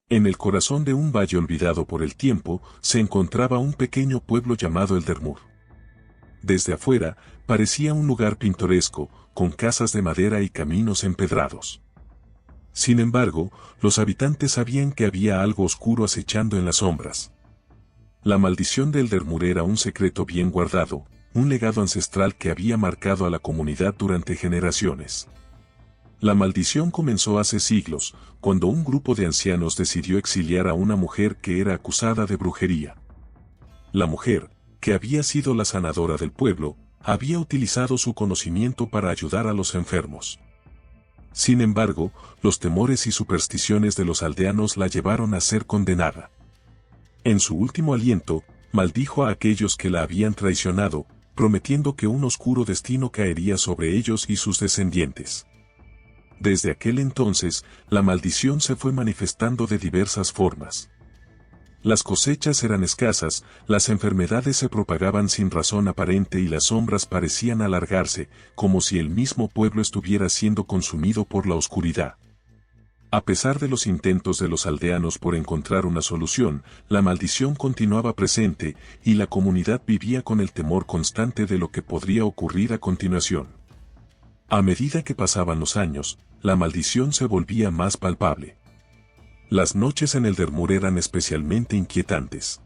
En el corazón de un valle olvidado por el tiempo, se encontraba un pequeño pueblo llamado Eldermur. Desde afuera, parecía un lugar pintoresco, con casas de madera y caminos empedrados. Sin embargo, los habitantes sabían que había algo oscuro acechando en las sombras. La maldición de Eldermur era un secreto bien guardado, un legado ancestral que había marcado a la comunidad durante generaciones. La maldición comenzó hace siglos, cuando un grupo de ancianos decidió exiliar a una mujer que era acusada de brujería. La mujer, que había sido la sanadora del pueblo, había utilizado su conocimiento para ayudar a los enfermos. Sin embargo, los temores y supersticiones de los aldeanos la llevaron a ser condenada. En su último aliento, maldijo a aquellos que la habían traicionado, prometiendo que un oscuro destino caería sobre ellos y sus descendientes. Desde aquel entonces, la maldición se fue manifestando de diversas formas. Las cosechas eran escasas, las enfermedades se propagaban sin razón aparente y las sombras parecían alargarse, como si el mismo pueblo estuviera siendo consumido por la oscuridad. A pesar de los intentos de los aldeanos por encontrar una solución, la maldición continuaba presente, y la comunidad vivía con el temor constante de lo que podría ocurrir a continuación. A medida que pasaban los años, la maldición se volvía más palpable. Las noches en Eldermur eran especialmente inquietantes.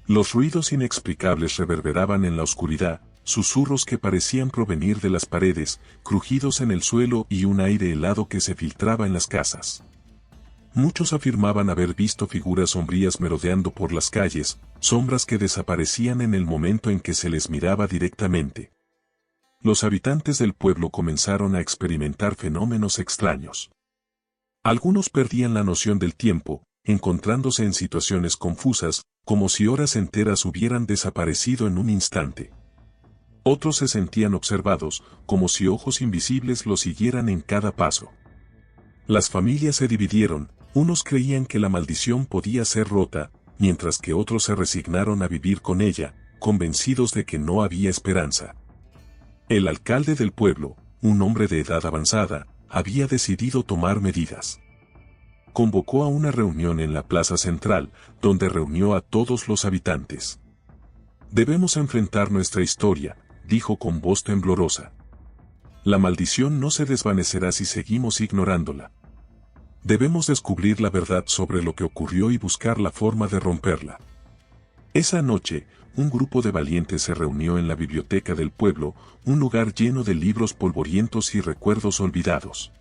Los ruidos inexplicables reverberaban en la oscuridad, susurros que parecían provenir de las paredes, crujidos en el suelo y un aire helado que se filtraba en las casas. Muchos afirmaban haber visto figuras sombrías merodeando por las calles, sombras que desaparecían en el momento en que se les miraba directamente. Los habitantes del pueblo comenzaron a experimentar fenómenos extraños. Algunos perdían la noción del tiempo, encontrándose en situaciones confusas, como si horas enteras hubieran desaparecido en un instante. Otros se sentían observados, como si ojos invisibles los siguieran en cada paso. Las familias se dividieron, unos creían que la maldición podía ser rota, mientras que otros se resignaron a vivir con ella, convencidos de que no había esperanza. El alcalde del pueblo, un hombre de edad avanzada, había decidido tomar medidas. Convocó a una reunión en la plaza central, donde reunió a todos los habitantes. «Debemos enfrentar nuestra historia», dijo con voz temblorosa. «La maldición no se desvanecerá si seguimos ignorándola. Debemos descubrir la verdad sobre lo que ocurrió y buscar la forma de romperla». Esa noche, un grupo de valientes se reunió en la biblioteca del pueblo, un lugar lleno de libros polvorientos y recuerdos olvidados.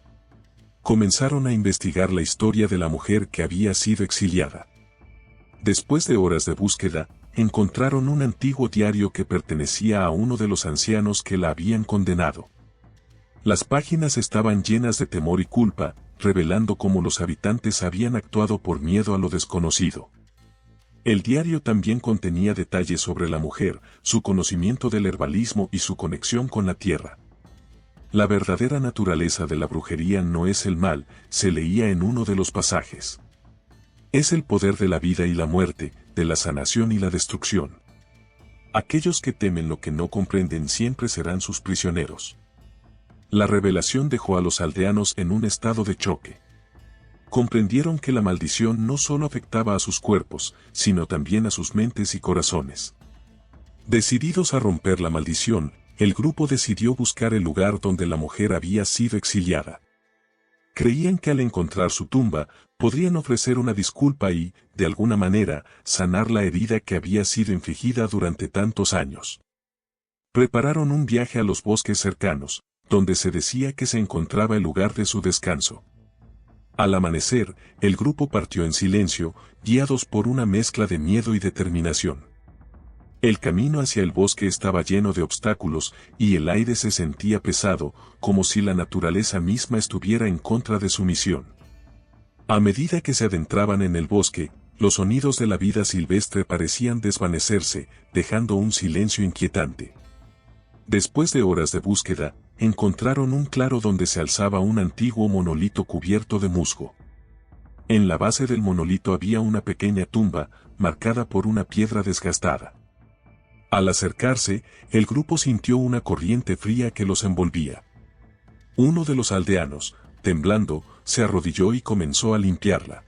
Comenzaron a investigar la historia de la mujer que había sido exiliada. Después de horas de búsqueda, encontraron un antiguo diario que pertenecía a uno de los ancianos que la habían condenado. Las páginas estaban llenas de temor y culpa, revelando cómo los habitantes habían actuado por miedo a lo desconocido. El diario también contenía detalles sobre la mujer, su conocimiento del herbalismo y su conexión con la tierra. La verdadera naturaleza de la brujería no es el mal, se leía en uno de los pasajes. Es el poder de la vida y la muerte, de la sanación y la destrucción. Aquellos que temen lo que no comprenden siempre serán sus prisioneros. La revelación dejó a los aldeanos en un estado de choque. Comprendieron que la maldición no solo afectaba a sus cuerpos, sino también a sus mentes y corazones. Decididos a romper la maldición, el grupo decidió buscar el lugar donde la mujer había sido exiliada. Creían que al encontrar su tumba, podrían ofrecer una disculpa y, de alguna manera, sanar la herida que había sido infligida durante tantos años. Prepararon un viaje a los bosques cercanos, donde se decía que se encontraba el lugar de su descanso. Al amanecer, el grupo partió en silencio, guiados por una mezcla de miedo y determinación. El camino hacia el bosque estaba lleno de obstáculos, y el aire se sentía pesado, como si la naturaleza misma estuviera en contra de su misión. A medida que se adentraban en el bosque, los sonidos de la vida silvestre parecían desvanecerse, dejando un silencio inquietante. Después de horas de búsqueda, encontraron un claro donde se alzaba un antiguo monolito cubierto de musgo. En la base del monolito había una pequeña tumba, marcada por una piedra desgastada. Al acercarse, el grupo sintió una corriente fría que los envolvía. Uno de los aldeanos, temblando, se arrodilló y comenzó a limpiarla.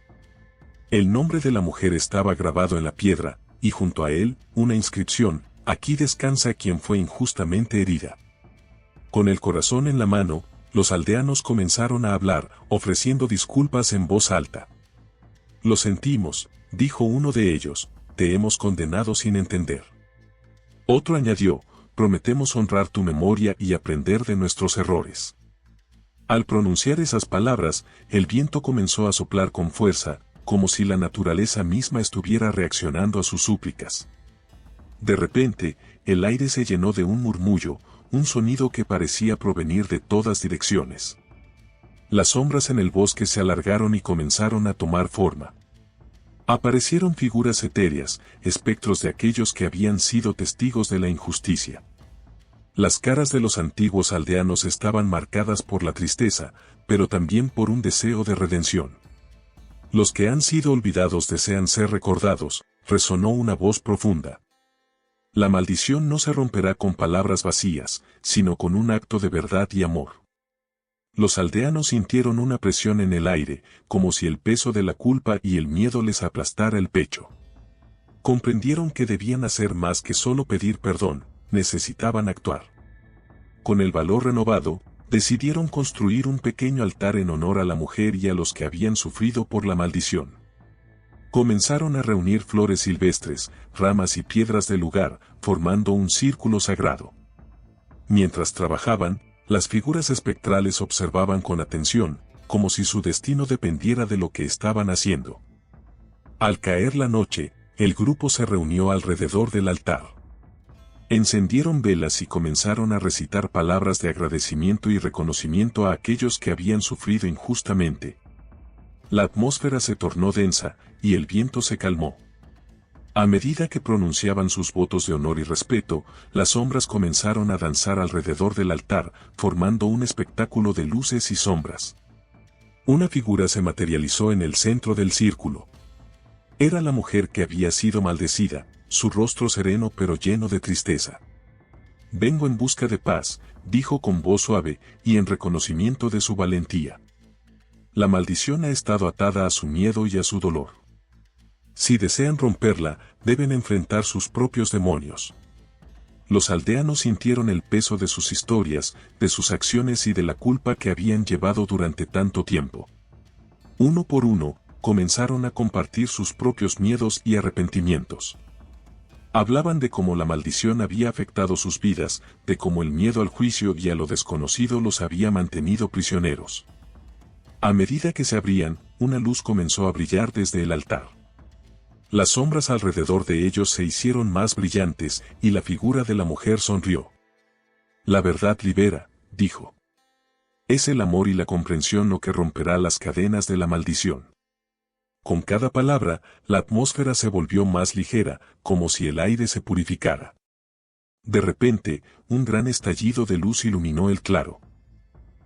El nombre de la mujer estaba grabado en la piedra, y junto a él, una inscripción: aquí descansa quien fue injustamente herida. Con el corazón en la mano, los aldeanos comenzaron a hablar, ofreciendo disculpas en voz alta. Lo sentimos, dijo uno de ellos, te hemos condenado sin entender. Otro añadió, prometemos honrar tu memoria y aprender de nuestros errores. Al pronunciar esas palabras, el viento comenzó a soplar con fuerza, como si la naturaleza misma estuviera reaccionando a sus súplicas. De repente, el aire se llenó de un murmullo, un sonido que parecía provenir de todas direcciones. Las sombras en el bosque se alargaron y comenzaron a tomar forma. Aparecieron figuras etéreas, espectros de aquellos que habían sido testigos de la injusticia. Las caras de los antiguos aldeanos estaban marcadas por la tristeza, pero también por un deseo de redención. Los que han sido olvidados desean ser recordados, resonó una voz profunda. La maldición no se romperá con palabras vacías, sino con un acto de verdad y amor. Los aldeanos sintieron una presión en el aire, como si el peso de la culpa y el miedo les aplastara el pecho. Comprendieron que debían hacer más que solo pedir perdón, necesitaban actuar. Con el valor renovado, decidieron construir un pequeño altar en honor a la mujer y a los que habían sufrido por la maldición. Comenzaron a reunir flores silvestres, ramas y piedras del lugar, formando un círculo sagrado. Mientras trabajaban, las figuras espectrales observaban con atención, como si su destino dependiera de lo que estaban haciendo. Al caer la noche, el grupo se reunió alrededor del altar. Encendieron velas y comenzaron a recitar palabras de agradecimiento y reconocimiento a aquellos que habían sufrido injustamente. La atmósfera se tornó densa, y el viento se calmó. A medida que pronunciaban sus votos de honor y respeto, las sombras comenzaron a danzar alrededor del altar, formando un espectáculo de luces y sombras. Una figura se materializó en el centro del círculo. Era la mujer que había sido maldecida, su rostro sereno pero lleno de tristeza. Vengo en busca de paz, dijo con voz suave, y en reconocimiento de su valentía. La maldición ha estado atada a su miedo y a su dolor. Si desean romperla, deben enfrentar sus propios demonios. Los aldeanos sintieron el peso de sus historias, de sus acciones y de la culpa que habían llevado durante tanto tiempo. Uno por uno, comenzaron a compartir sus propios miedos y arrepentimientos. Hablaban de cómo la maldición había afectado sus vidas, de cómo el miedo al juicio y a lo desconocido los había mantenido prisioneros. A medida que se abrían, una luz comenzó a brillar desde el altar. Las sombras alrededor de ellos se hicieron más brillantes, y la figura de la mujer sonrió. La verdad libera, dijo. Es el amor y la comprensión lo que romperá las cadenas de la maldición. Con cada palabra, la atmósfera se volvió más ligera, como si el aire se purificara. De repente, un gran estallido de luz iluminó el claro.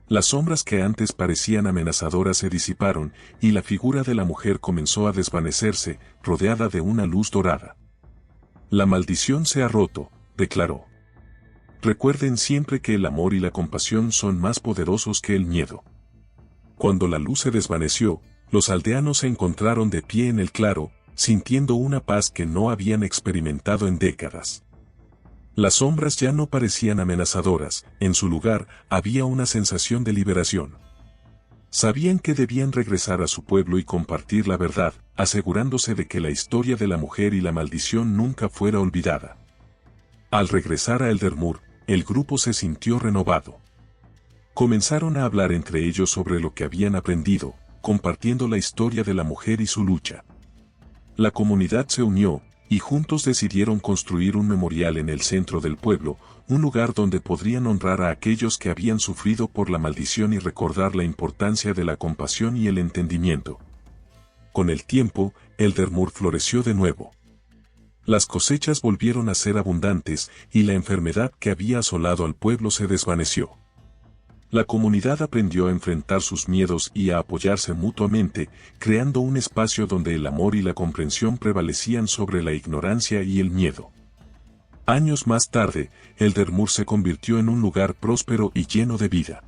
Las sombras que antes parecían amenazadoras se disiparon, y la figura de la mujer comenzó a desvanecerse, rodeada de una luz dorada. La maldición se ha roto, declaró. Recuerden siempre que el amor y la compasión son más poderosos que el miedo. Cuando la luz se desvaneció, los aldeanos se encontraron de pie en el claro, sintiendo una paz que no habían experimentado en décadas. Las sombras ya no parecían amenazadoras, en su lugar había una sensación de liberación. Sabían que debían regresar a su pueblo y compartir la verdad, asegurándose de que la historia de la mujer y la maldición nunca fuera olvidada. Al regresar a Eldermoor, el grupo se sintió renovado. Comenzaron a hablar entre ellos sobre lo que habían aprendido, compartiendo la historia de la mujer y su lucha. La comunidad se unió, y juntos decidieron construir un memorial en el centro del pueblo, un lugar donde podrían honrar a aquellos que habían sufrido por la maldición y recordar la importancia de la compasión y el entendimiento. Con el tiempo, Eldermoor floreció de nuevo. Las cosechas volvieron a ser abundantes, y la enfermedad que había asolado al pueblo se desvaneció. La comunidad aprendió a enfrentar sus miedos y a apoyarse mutuamente, creando un espacio donde el amor y la comprensión prevalecían sobre la ignorancia y el miedo. Años más tarde, Eldermoor se convirtió en un lugar próspero y lleno de vida.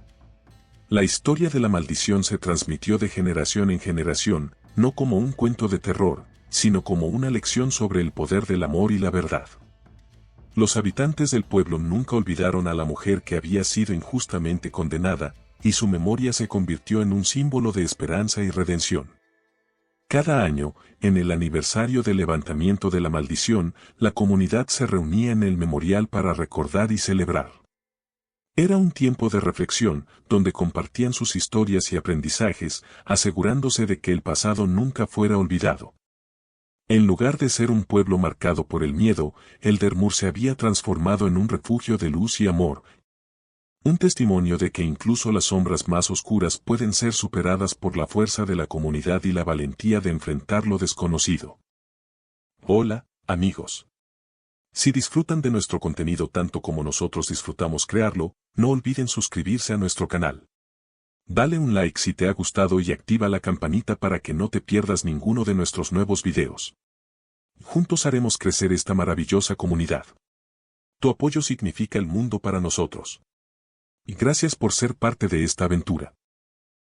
La historia de la maldición se transmitió de generación en generación, no como un cuento de terror, sino como una lección sobre el poder del amor y la verdad. Los habitantes del pueblo nunca olvidaron a la mujer que había sido injustamente condenada, y su memoria se convirtió en un símbolo de esperanza y redención. Cada año, en el aniversario del levantamiento de la maldición, la comunidad se reunía en el memorial para recordar y celebrar. Era un tiempo de reflexión, donde compartían sus historias y aprendizajes, asegurándose de que el pasado nunca fuera olvidado. En lugar de ser un pueblo marcado por el miedo, el Dermur se había transformado en un refugio de luz y amor, un testimonio de que incluso las sombras más oscuras pueden ser superadas por la fuerza de la comunidad y la valentía de enfrentar lo desconocido. Hola, amigos. Si disfrutan de nuestro contenido tanto como nosotros disfrutamos crearlo, no olviden suscribirse a nuestro canal. Dale un like si te ha gustado y activa la campanita para que no te pierdas ninguno de nuestros nuevos videos. Juntos haremos crecer esta maravillosa comunidad. Tu apoyo significa el mundo para nosotros. Y gracias por ser parte de esta aventura.